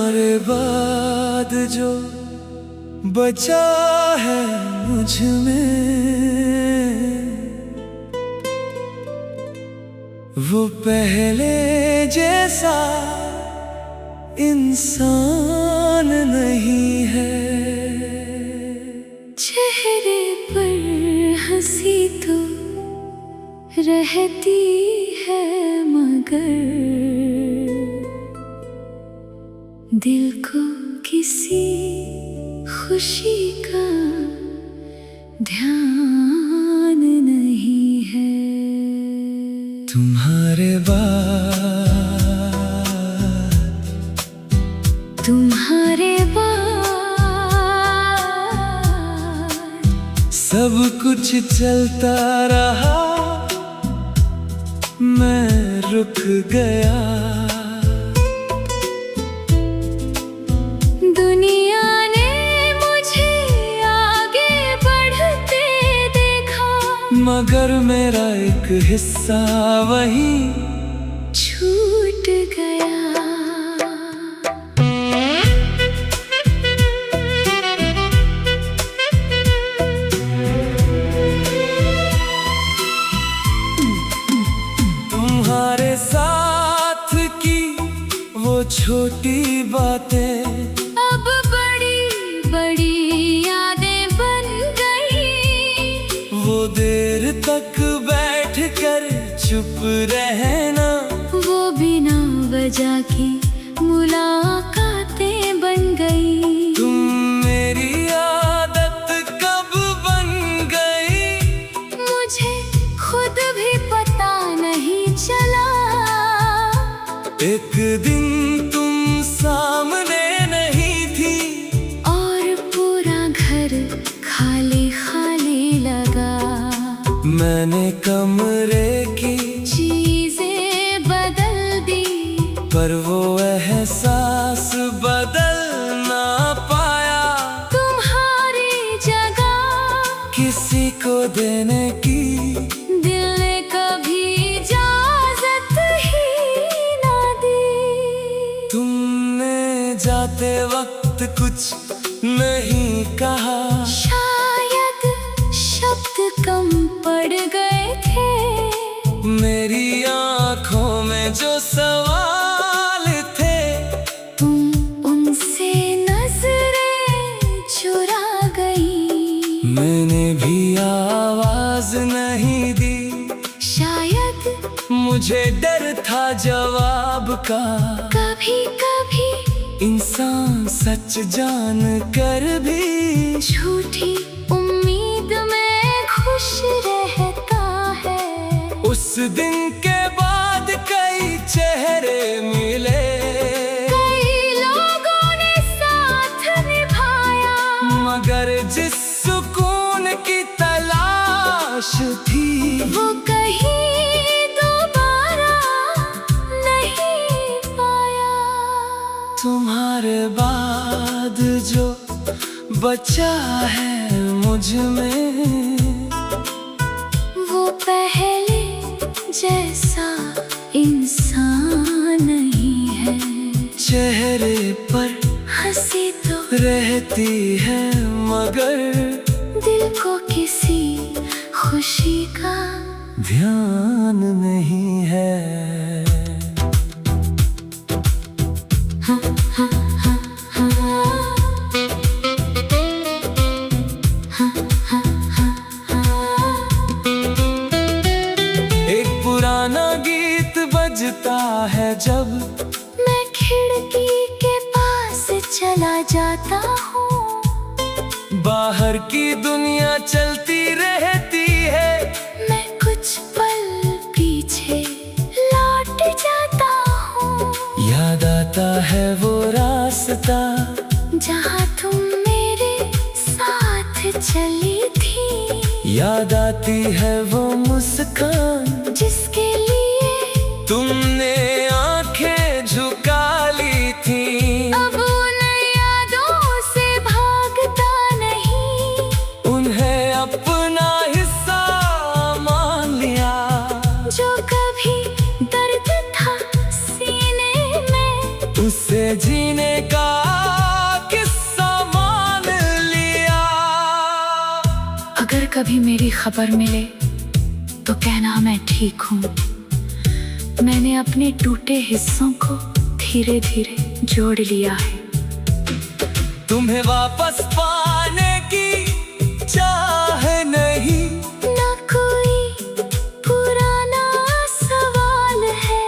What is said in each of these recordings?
तुम्हारे बाद जो बचा है मुझ में, वो पहले जैसा इंसान नहीं है। चेहरे पर हंसी तो रहती है, मगर दिल को किसी खुशी का ध्यान नहीं है। तुम्हारे बाद सब कुछ चलता रहा, मैं रुक गया। दुनिया ने मुझे आगे बढ़ते देखा, मगर मेरा एक हिस्सा वहीं छूट गया। तुम्हारे साथ की वो छोटी बातें अब बड़ी बड़ी यादें बन गई। वो देर तक बैठ कर चुप रहना, वो बिना वजह की मुलाकातें बन गई। तुम मेरी आदत कब बन गई, मुझे खुद भी पता नहीं चला। एक दिन तुम सामने नहीं थी और पूरा घर खाली खाली लगा। मैंने कमरे की चीजें बदल दी, पर वो एहसास बदल ना पाया। तुम्हारी जगह किसी को देने की दिल ने कभी इजाजत ही ना दी। तुमने जाते वक्त कुछ नहीं कहा, शायद शब्द कम पड़ गए थे। मेरी आंखों में जो सवाल थे, तुम उनसे नजरें चुरा गई। मैंने भी आवाज नहीं दी। शायद मुझे डर था जवाब का, कभी कभी इंसान सच जान कर भी झूठी उम्मीद में खुश रहता है। उस दिन के बाद कई चेहरे मिले, कई लोगों ने साथ निभाया, मगर जिस सुकून की तलाश थी, वो कहीं दोबारा नहीं पाया। तुम्हारे बाद जो बचा है मुझ में, वो पहले जैसा इंसान नहीं है। चेहरे पर हंसी तो रहती है, मगर दिल को किसी खुशी का ध्यान नहीं है। एक पुराना गीत बजता है जब मैं खिड़की के पास चला जाता हूँ। बाहर की दुनिया चलती रहती है, मैं कुछ पल पीछे लौट जाता हूँ। याद आता है वो रास्ता जहाँ तुम मेरे साथ चली थी। याद आती है वो मुस्कान जिसके लिए तुमने आंखें झुका ली थी। अब उन यादों से भागता नहीं, उन्हें अपना हिस्सा मान लिया। जो कभी दर्द था सीने में, उसे जीने का मेरी खबर मिले तो कहना मैं ठीक हूँ। मैंने अपने टूटे हिस्सों को धीरे धीरे जोड़ लिया है। तुम्हें वापस पाने की चाह नहीं, ना कोई पुराना सवाल है,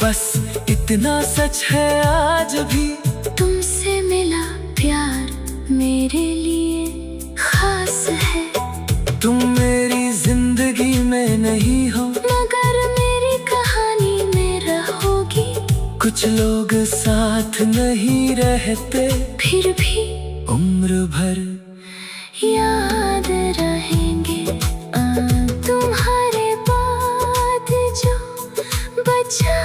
बस इतना सच है आज भी तुमसे मिला प्यार मेरे लिए खास है। तुम मेरी जिंदगी में नहीं हो, मगर मेरी कहानी में रहोगी। कुछ लोग साथ नहीं रहते, फिर भी उम्र भर याद रहेंगे। तुम्हारे बाद जो बचा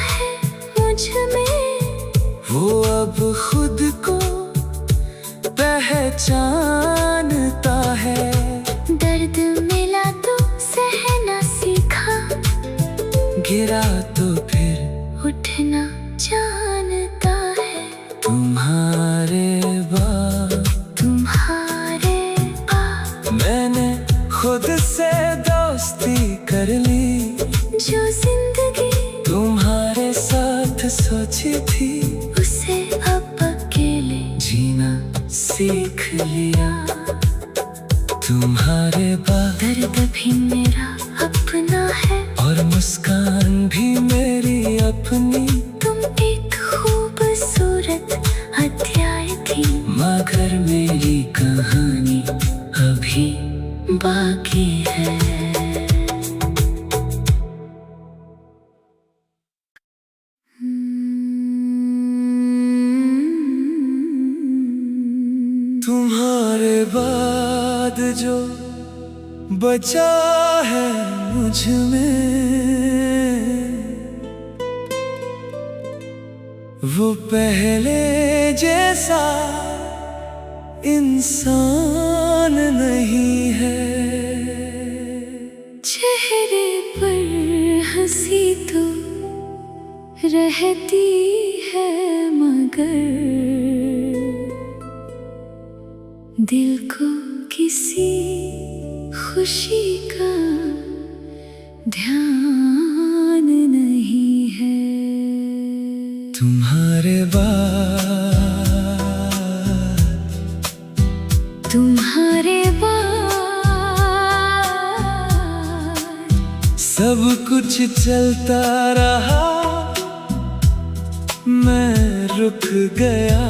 है मुझ में, वो अब खुद को पहचानता है। दर्द मिला तो सहना सीखा, गिरा तो फिर उठना जानता है। तुम्हारे बाद मैंने खुद से दोस्ती कर ली। जो जिंदगी तुम्हारे साथ सोची थी, उसे अब अकेले जीना सीख लिया। तुम्हारे बाद दर्द भी मेरा अपना है, और मुस्कान भी मेरी अपनी। तुम एक खूबसूरत अध्याय थी, मगर मेरी कहानी अभी बाकी है। तुम्हारे बाद जो बचा है मुझ में, वो पहले जैसा इंसान नहीं है। चेहरे पर हंसी तो रहती है, मगर दिल को किसी खुशी का ध्यान नहीं है। तुम्हारे बाद सब कुछ चलता रहा, मैं रुक गया।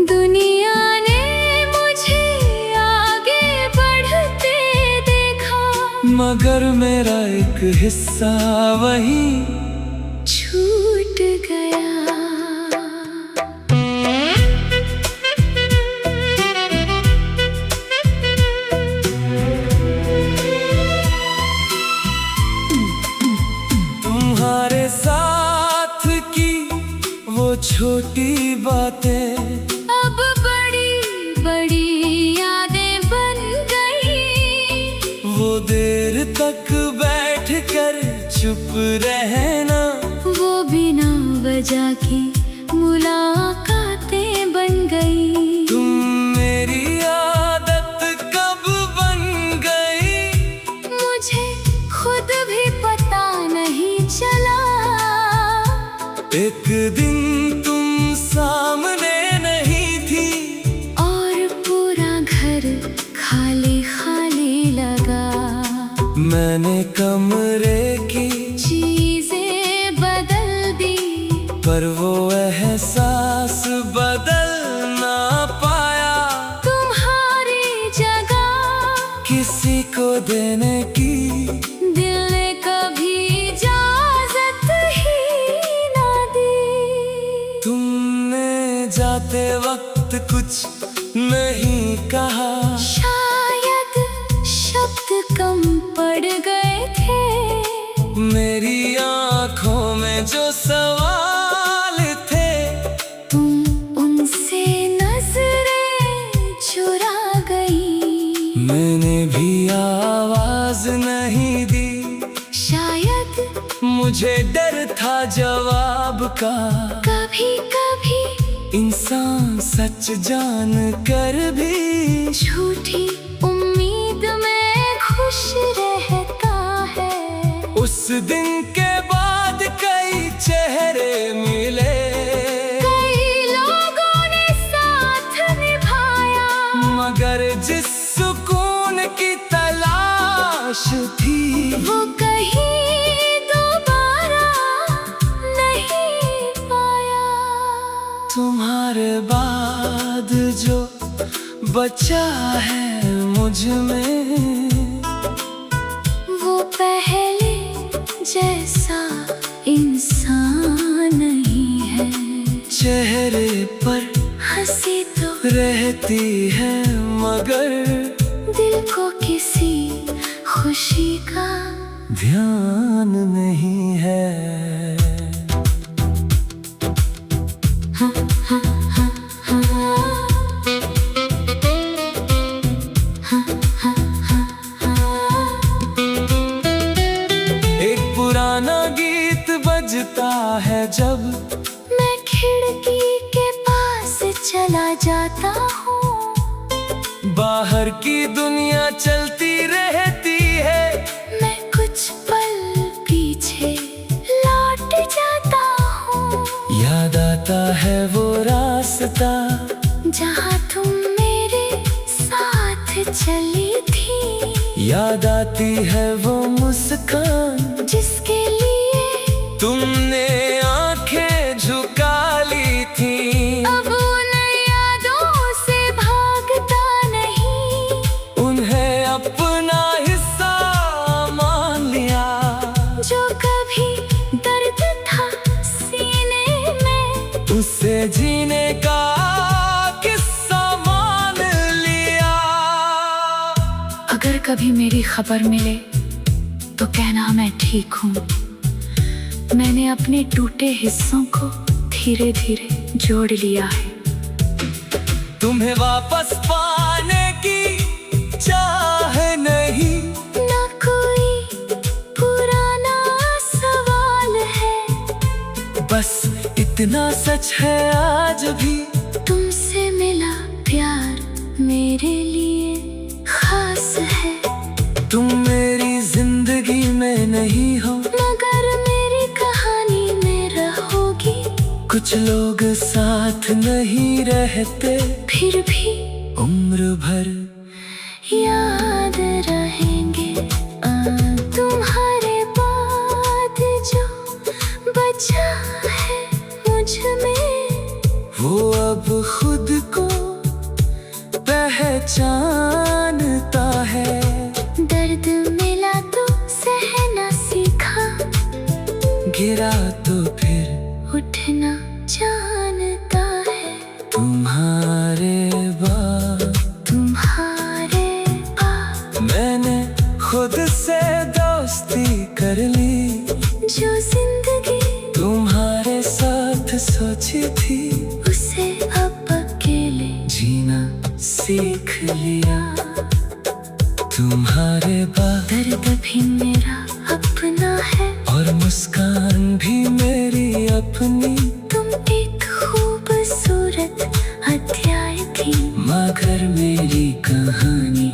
दुनिया ने मुझे आगे बढ़ते देखा, मगर मेरा एक हिस्सा वहीं छूट गया। तुम्हारे साथ की वो छोटी बातें अब बड़ी बड़ी यादें बन गई। वो देर तक बैठ कर चुप रहना, वो बिना वजह की मुलाकातें बन गई। तुम मेरी आदत कब बन गई, मुझे खुद भी पता नहीं चला। एक दिन तुम सामने नहीं थी, और पूरा घर खाली खाली लगा। मैंने कमरे की चीजें बदल दी, पर वो एहसास बदल ना पाया। तुम्हारी जगह किसी को देने की दिल ने कभी इजाजत ही ना दी। तुमने जाते वक्त कुछ नहीं कहा, शायद शब्द कम पड़ गए थे। मेरी आंखों में जो सवाल थे, तुम उनसे नजरें चुरा गई। मैंने भी आवाज नहीं दी। शायद मुझे डर था जवाब का, कभी कभी इंसान सच जान कर भी झूठी उम्मीद में खुश रहता है। उस दिन के बाद कई चेहरे मिले, कई लोगों ने साथ निभाया, मगर जिस सुकून की तलाश थी वो कहीं दोबारा नहीं पाया। तुम्हारे बाद जो बचा है मुझ में, वो पहले जैसा इंसान नहीं है। चेहरे पर हंसी तो रहती है, मगर दिल को किसी खुशी का ध्यान नहीं है। एक पुराना गीत बजता है जब मैं खिड़की के पास चला जाता हूँ। बाहर की दुनिया चलती रहती है, मैं कुछ पल पीछे लौट जाता हूँ। याद आता है वो रास्ता जहाँ तुम मेरे साथ चली थी। याद आती है वो मुस्कान जिसके लिए तुमने आंखें झुका ली थी। अब उन यादों से भागता नहीं, उन्हें अपना हिस्सा मान लिया। जो कभी दर्द था सीने में, उसे जीने का किस्सा मान लिया। अगर कभी मेरी खबर मिले तो कहना मैं ठीक हूँ। मैंने अपने टूटे हिस्सों को धीरे धीरे जोड़ लिया है। तुम्हें वापस पाने की चाह नहीं, ना कोई पुराना सवाल है। बस इतना सच है आज भी तुमसे मिला प्यार मेरे लिए खास है। तुम मेरी जिंदगी में नहीं हो, मगर मेरी कहानी में रहोगी। कुछ लोग साथ नहीं रहते, फिर भी उम्र भर याद रहेंगे। तुम्हारे बाद जो बचा है मुझ में, वो अब खुद को पहचानता है। दर्द मिला तो सहना सीखा, गिरा तो फिर उठना जानता है। तुम्हारे बाद मैंने खुद से दोस्ती कर ली। जो जिंदगी तुम्हारे साथ सोची थी, उसे अब अकेले जीना सीख लिया। तुम्हारे बाद दर्द भी मेरा अपना है, और मुस्कान भी मेरी अपनी। तुम एक खूबसूरत अध्याय थी, मगर मेरी कहानी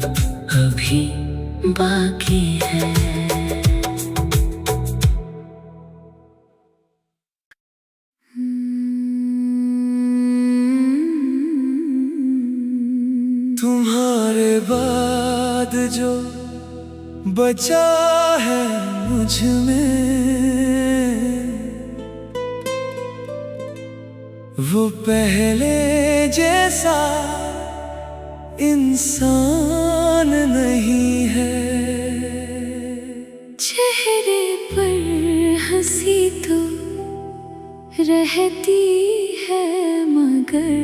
अभी बाकी है। तुम्हारे बाद जो बचा है मुझ में, वो पहले जैसा इंसान नहीं है। चेहरे पर हंसी तो रहती है, मगर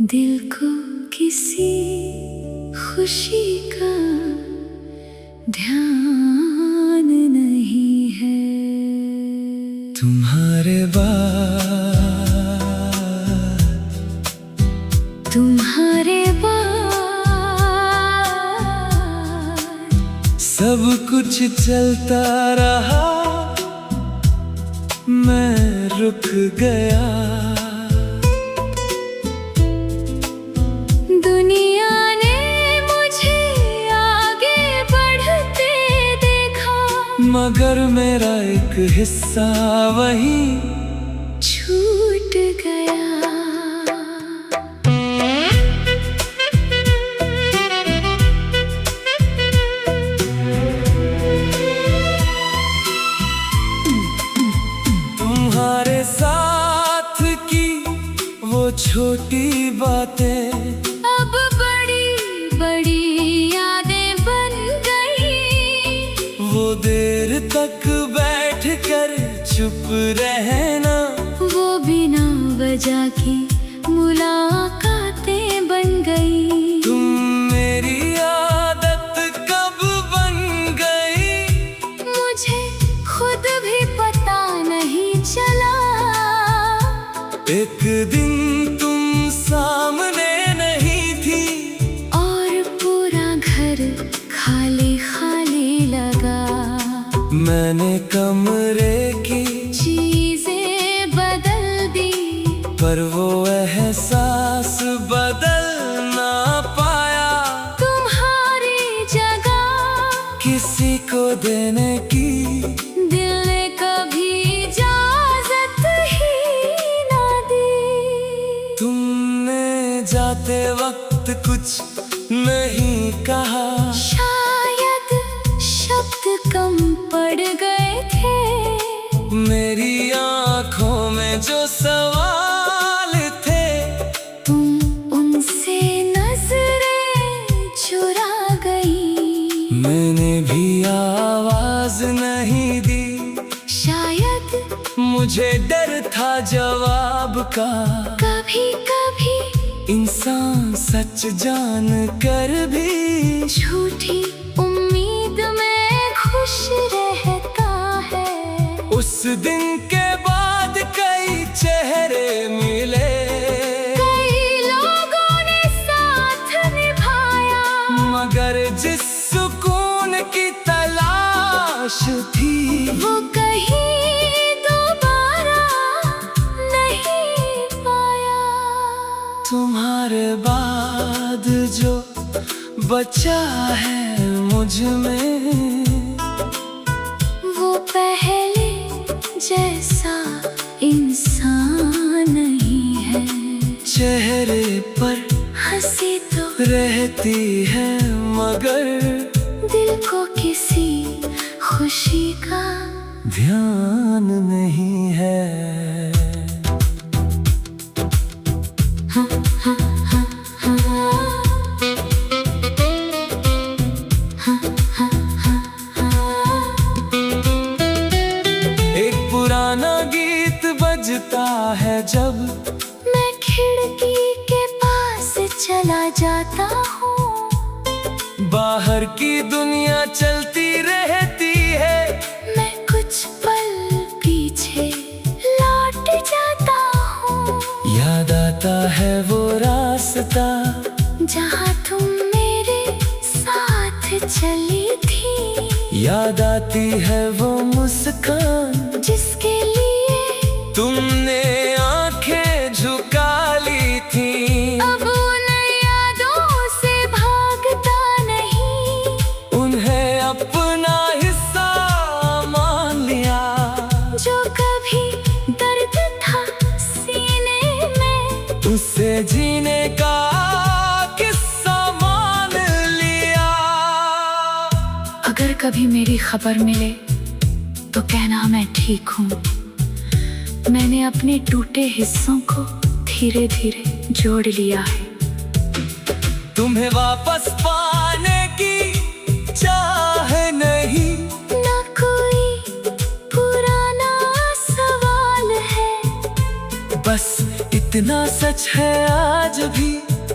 दिल को किसी खुशी का ध्यान नहीं है। तुम्हारे बाद सब कुछ चलता रहा, मैं रुक गया। दुनिया ने मुझे आगे बढ़ते देखा, मगर मेरा एक हिस्सा वहीं छूट गया। तुम्हारे साथ की वो छोटी बातें अब बड़ी बड़ी यादें बन गई। वो देर तक बैठ कर चुप रहना, वो बिना वजह की मुलाकातें बन गई। तुम मेरी आदत कब बन गई, मुझे खुद भी पता नहीं चला। एक दिन तुम सामने नहीं थी और पूरा घर खाली खाली लगा। मैंने कमरे की चीजें बदल दी, पर वो एहसास बदल ना पाया। तुम्हारी जगह किसी को देने की दिल ने कभी इजाजत ही ना दी। तुमने जाते वक्त कुछ नहीं कहा, शायद शब्द कम पड़ गए थे। मेरी आंखों में जो सवाल थे, तुम उनसे नजरें चुरा गई। मैंने भी आवाज नहीं दी। शायद मुझे डर था जवाब का, कभी कभी इंसान सच जान कर भी झूठी उम्मीद में खुश रहता है। उस दिन के बाद कई चेहरे मिले, कई लोगों ने साथ निभाया, मगर जिस सुकून की तलाश थी वो कहीं दोबारा नहीं पाया। तुम्हारे बाद जो बचा है मुझ में, वो पहले जैसा इंसान नहीं है। चेहरे पर हंसी तो रहती है, मगर दिल को किसी खुशी का ध्यान नहीं है। एक पुराना गीत बजता है जब मैं खिड़की के पास चला जाता हूँ। बाहर की दुनिया चलती रहती है, मैं कुछ पल पीछे लौट जाता हूँ। याद आता है वो रास्ता जहाँ तुम मेरे साथ चली थी। याद आती है वो मुस्कान जिसके लिए तुमने आंखें झुका ली थी। अब उन यादों से भागता नहीं, उन्हें अपना हिस्सा मान लिया। जो कभी दर्द था सीने में, उसे जीने का किस्सा मान लिया। अगर कभी मेरी खबर मिले तो कहना मैं ठीक हूँ। मैंने अपने टूटे हिस्सों को धीरे धीरे जोड़ लिया है। तुम्हें वापस पाने की चाह नहीं, न कोई पुराना सवाल है। बस इतना सच है आज भी,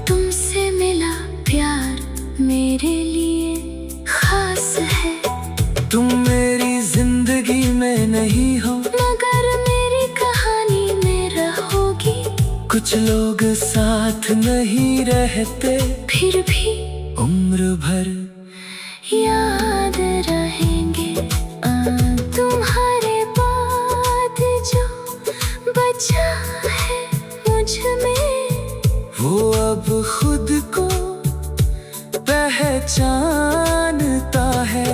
तुमसे मिला प्यार मेरे लिए खास है। तुम मेरी जिंदगी में नहीं हो, मगर मेरी कहानी में रहोगी। कुछ लोग साथ नहीं रहते, फिर भी उम्र भर याद रहेंगे। तुम्हारे बाद जो पहचानता है।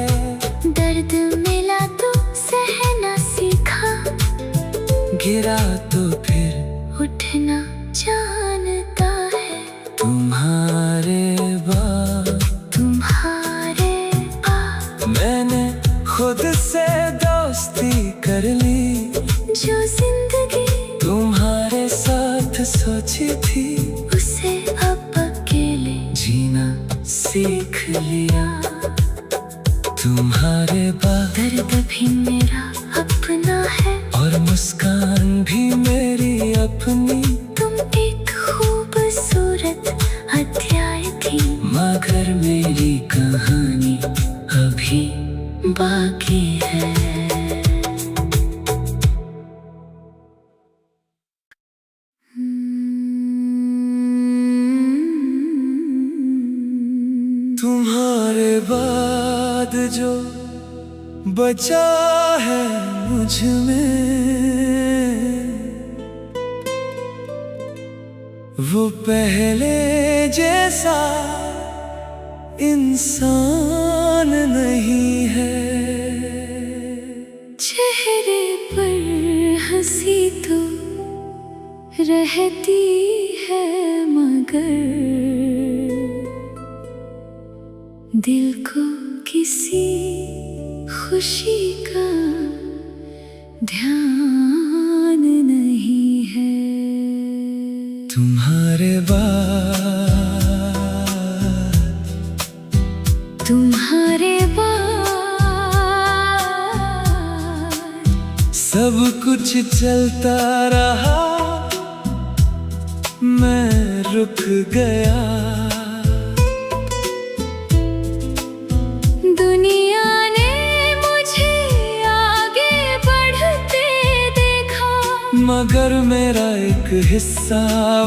दर्द मिला तो सहना सीखा, गिरा तो फिर उठना जानता है। तुम्हारे बाद मैंने खुद से दोस्ती कर ली। जो जिंदगी तुम्हारे साथ सोची थी, उसे अब अकेले जीना सीख लिया। तुम्हारे बाद दर्द भी मेरा अपना है, और मुस्कान भी मेरी अपनी। तुम एक खूबसूरत अध्याय थी, मगर मेरी कहानी अभी बाकी है। तुम्हारे बाद जो बचा है मुझ में, वो पहले जैसा इंसान नहीं है। चेहरे पर हंसी तो रहती है, मगर दिल को किसी खुशी का ध्यान नहीं है। तुम्हारे बाद सब कुछ चलता रहा, मैं रुक गया। दुनिया ने मुझे आगे बढ़ते देखा, मगर मेरा एक हिस्सा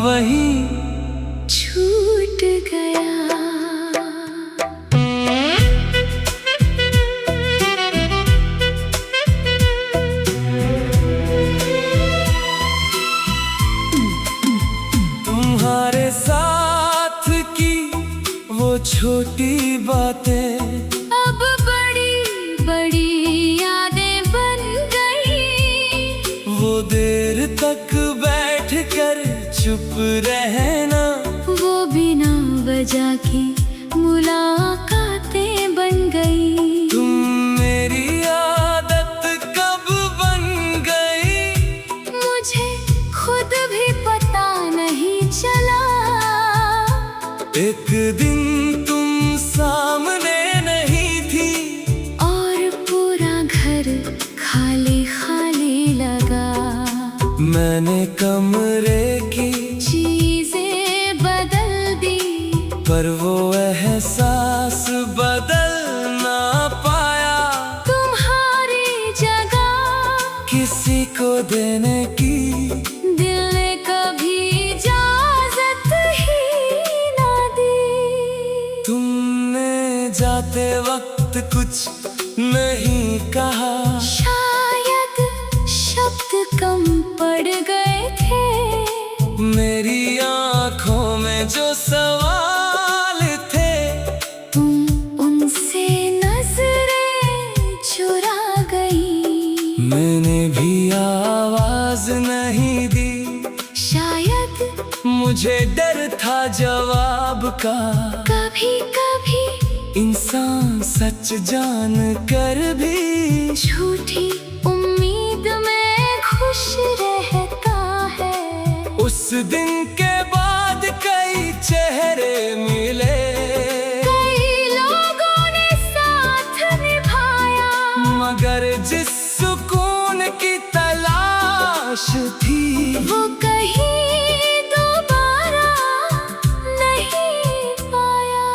वहीं छूट गया। तुम्हारे साथ की वो छोटी बातें अब बड़ी बड़ी यादें बन गई। वो देर तक बैठ कर चुप रहना, वो बिना वजह की मुलाकातें बन गई। तुम मेरी आदत कब बन गई, मुझे खुद भी पता नहीं चला। एक दिन तुम सामने नहीं थी, और पूरा घर खाली खाली लगा। मैंने कमरे की चीजें बदल दी, पर वो एहसास बदल ना पाया। तुम्हारी जगह किसी को देने की दिल ने कभी इजाजत ही ना दी। तुमने जाते वक्त कुछ नहीं कहा, शायद शब्द कम पड़ गए थे। मेरी आंखों में जो सवाल थे, तुम उनसे नजरें चुरा गई। मैंने भी आवाज नहीं दी। शायद मुझे डर था जवाब का, कभी कभी इंसान सच जान कर भी झूठी उम्मीद में खुश रहता है। उस दिन के बाद कई चेहरे मिले, कई लोगों ने साथ निभाया, मगर जिस सुकून की तलाश थी, वो कहीं दोबारा नहीं पाया।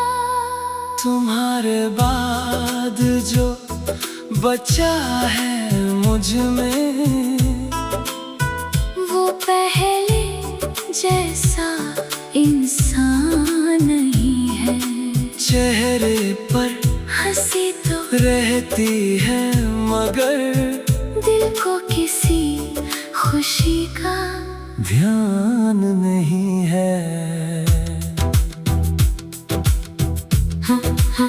तुम्हारे बाद जो बचा है मुझ में, वो पहले जैसा इंसान नहीं है। चेहरे पर हंसी तो रहती है, मगर दिल को किसी खुशी का ध्यान नहीं है। हाँ, हाँ।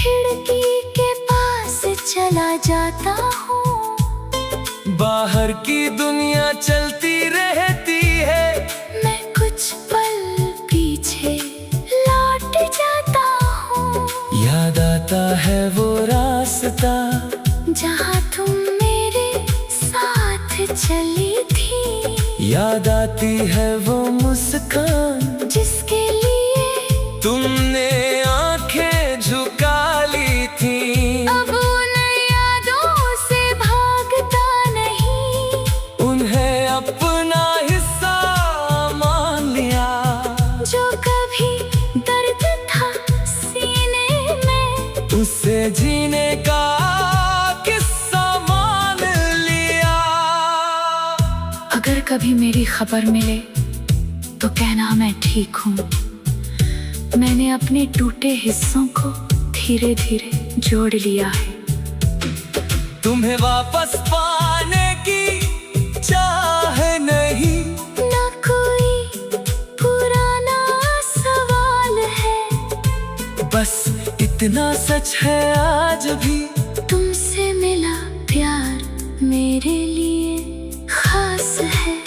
खिड़की के पास चला जाता हूँ। बाहर की दुनिया चलती रहती है, मैं कुछ पल पीछे लौट जाता हूँ। याद आता है वो रास्ता जहाँ तुम मेरे साथ चली थी। याद आती है वो मुस्कान जिसके लिए तुमने आंखें झुका ली थी। अब उन यादों से भागता नहीं, उन्हें अपना हिस्सा मान लिया। जो कभी दर्द था सीने में, उससे जीने का किस्सा मान लिया। अगर कभी मेरी खबर मिले तो कहना मैं ठीक हूँ। मैंने अपने टूटे हिस्सों को धीरे धीरे जोड़ लिया है। तुम्हें वापस पाने की चाह नहीं, न कोई पुराना सवाल है। बस इतना सच है आज भी, तुमसे मिला प्यार मेरे लिए खास है।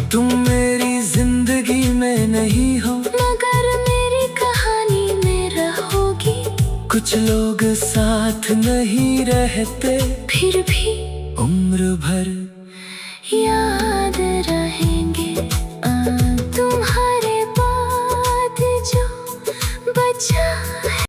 तुम मेरी जिंदगी में नहीं हो, मगर मेरी कहानी में रहोगी। कुछ लोग साथ नहीं रहते, फिर भी उम्र भर याद